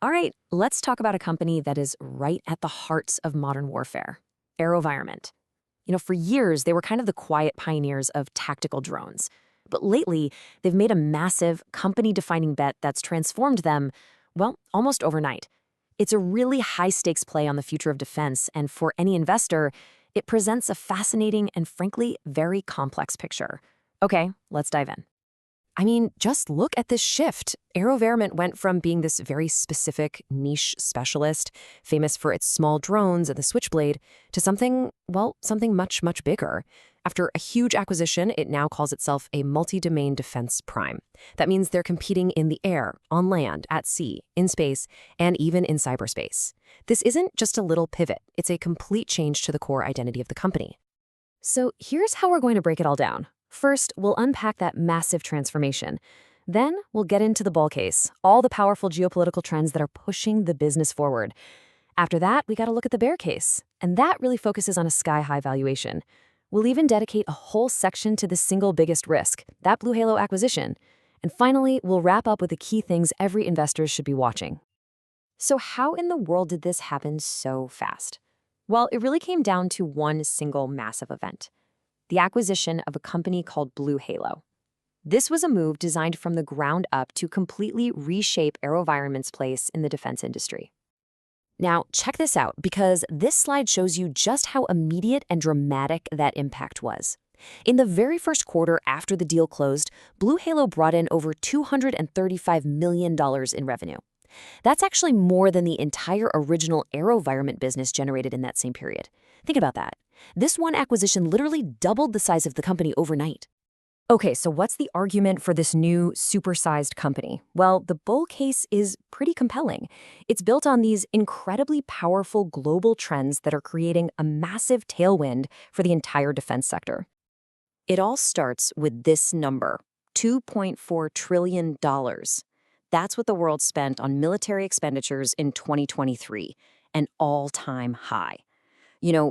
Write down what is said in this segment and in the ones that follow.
All right, let's talk about a company that is right at the heart of modern warfare, AeroVironment. For years, they were kind of the quiet pioneers of tactical drones. But lately, they've made a massive, company defining bet that's transformed them, well, almost overnight. It's a really high stakes play on the future of defense, and for any investor, it presents a fascinating and frankly, very complex picture. Okay, let's dive in. Just look at this shift. AeroVironment went from being this very specific niche specialist, famous for its small drones and the Switchblade, to something much, much bigger. After a huge acquisition, it now calls itself a multi-domain defense prime. That means they're competing in the air, on land, at sea, in space, and even in cyberspace. This isn't just a little pivot. It's a complete change to the core identity of the company. So here's how we're going to break it all down. First, we'll unpack that massive transformation. Then, we'll get into the bull case, all the powerful geopolitical trends that are pushing the business forward. After that, we got to look at the bear case, and that really focuses on a sky-high valuation. We'll even dedicate a whole section to the single biggest risk, that BlueHalo acquisition. And finally, we'll wrap up with the key things every investor should be watching. So how in the world did this happen so fast? Well, it really came down to one single massive event: the acquisition of a company called BlueHalo. This was a move designed from the ground up to completely reshape AeroVironment's place in the defense industry. Now, check this out, because this slide shows you just how immediate and dramatic that impact was. In the very first quarter after the deal closed, BlueHalo brought in over $235 million in revenue. That's actually more than the entire original AeroVironment business generated in that same period. Think about that. This one acquisition literally doubled the size of the company overnight. Okay, so what's the argument for this new supersized company? Well, the bull case is pretty compelling. It's built on these incredibly powerful global trends that are creating a massive tailwind for the entire defense sector. It all starts with this number, $2.4 trillion. That's what the world spent on military expenditures in 2023, an all-time high.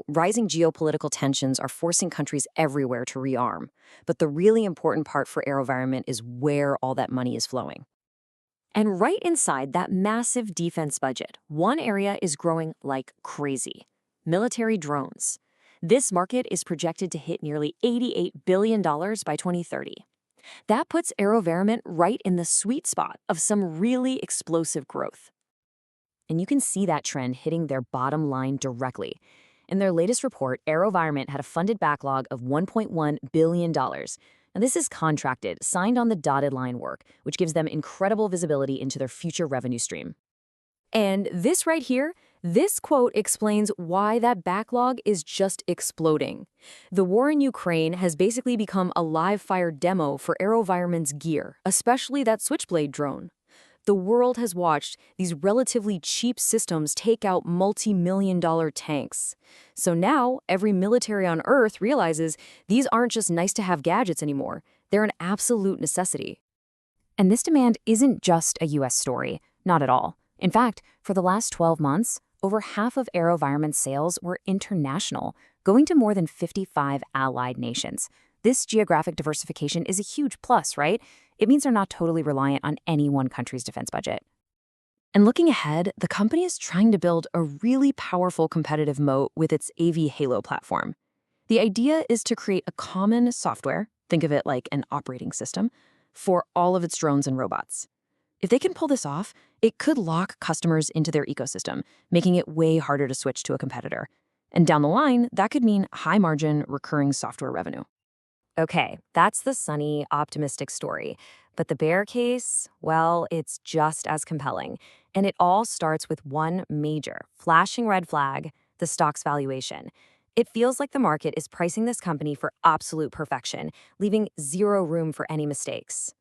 Rising geopolitical tensions are forcing countries everywhere to rearm. But the really important part for AeroVironment is where all that money is flowing. And right inside that massive defense budget, one area is growing like crazy: military drones. This market is projected to hit nearly $88 billion by 2030. That puts AeroVironment right in the sweet spot of some really explosive growth. And you can see that trend hitting their bottom line directly. In their latest report, AeroVironment had a funded backlog of $1.1 billion. Now, this is contracted, signed on the dotted line work, which gives them incredible visibility into their future revenue stream. And this right here, this quote explains why that backlog is just exploding. The war in Ukraine has basically become a live-fire demo for AeroVironment's gear, especially that Switchblade drone. The world has watched these relatively cheap systems take out multi-million-dollar tanks. So now, every military on Earth realizes these aren't just nice-to-have gadgets anymore. They're an absolute necessity. And this demand isn't just a U.S. story. Not at all. In fact, for the last 12 months, over half of AeroVironment's sales were international, going to more than 55 allied nations. This geographic diversification is a huge plus, right? It means they're not totally reliant on any one country's defense budget. And looking ahead, the company is trying to build a really powerful competitive moat with its AV platform. The idea is to create a common software, think of it like an operating system, for all of its drones and robots. If they can pull this off, it could lock customers into their ecosystem, making it way harder to switch to a competitor. And down the line, that could mean high-margin, recurring software revenue. Okay, that's the sunny, optimistic story. But the bear case, well, it's just as compelling. And it all starts with one major, flashing red flag: the stock's valuation. It feels like the market is pricing this company for absolute perfection, leaving zero room for any mistakes.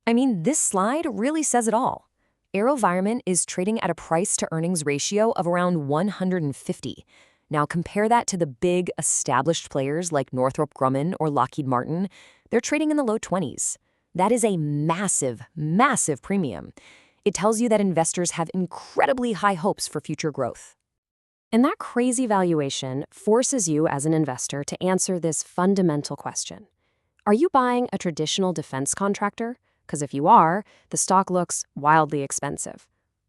This slide really says it all. AeroVironment is trading at a price-to-earnings ratio of around 150. Now compare that to the big, established players like Northrop Grumman or Lockheed Martin. They're trading in the low 20s. That is a massive, massive premium. It tells you that investors have incredibly high hopes for future growth. And that crazy valuation forces you as an investor to answer this fundamental question. Are you buying a traditional defense contractor? Because if you are, the stock looks wildly expensive.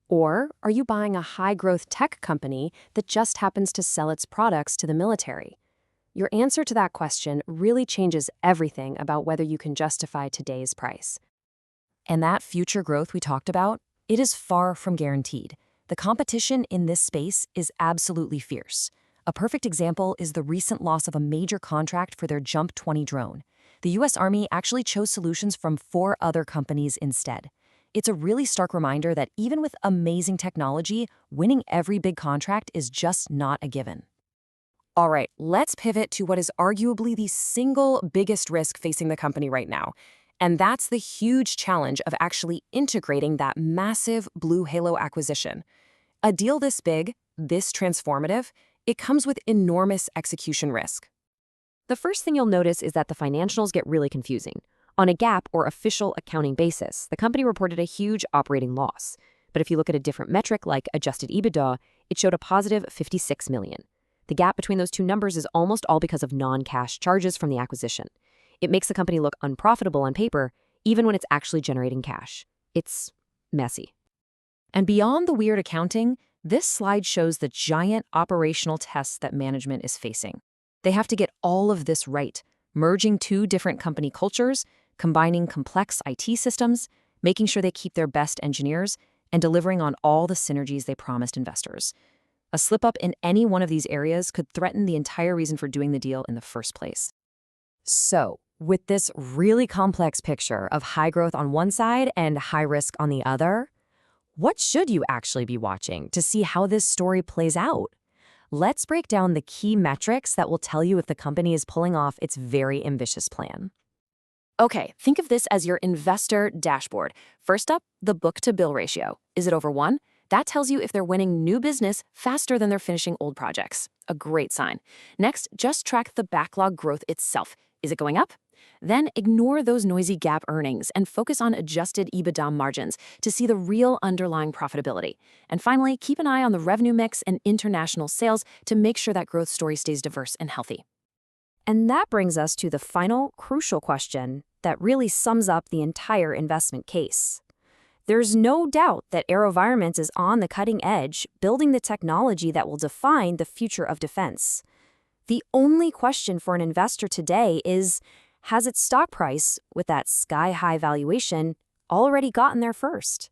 Or are you buying a high-growth tech company that just happens to sell its products to the military? Your answer to that question really changes everything about whether you can justify today's price. And that future growth we talked about, it is far from guaranteed. The competition in this space is absolutely fierce. A perfect example is the recent loss of a major contract for their Jump 20 drone. The US Army actually chose solutions from 4 other companies instead. It's a really stark reminder that even with amazing technology, winning every big contract is just not a given. All right, let's pivot to what is arguably the single biggest risk facing the company right now. And that's the huge challenge of actually integrating that massive BlueHalo acquisition. A deal this big, this transformative, it comes with enormous execution risk. The first thing you'll notice is that the financials get really confusing. On a GAAP or official accounting basis, the company reported a huge operating loss. But if you look at a different metric like adjusted EBITDA, it showed a positive $56 million. The gap between those two numbers is almost all because of non-cash charges from the acquisition. It makes the company look unprofitable on paper, even when it's actually generating cash. It's messy. And beyond the weird accounting, this slide shows the giant operational tests that management is facing. They have to get all of this right, merging 2 different company cultures, combining complex IT systems, making sure they keep their best engineers, and delivering on all the synergies they promised investors. A slip-up in any one of these areas could threaten the entire reason for doing the deal in the first place. So, with this really complex picture of high growth on one side and high risk on the other, what should you actually be watching to see how this story plays out? Let's break down the key metrics that will tell you if the company is pulling off its very ambitious plan. Okay, think of this as your investor dashboard. First up, the book-to-bill ratio. Is it over 1? That tells you if they're winning new business faster than they're finishing old projects. A great sign. Next, just track the backlog growth itself. Is it going up? Then ignore those noisy GAAP earnings and focus on adjusted EBITDA margins to see the real underlying profitability. And finally, keep an eye on the revenue mix and international sales to make sure that growth story stays diverse and healthy. And that brings us to the final, crucial question that really sums up the entire investment case. There's no doubt that AeroVironment is on the cutting edge, building the technology that will define the future of defense. The only question for an investor today is, has its stock price, with that sky-high valuation, already gotten there first?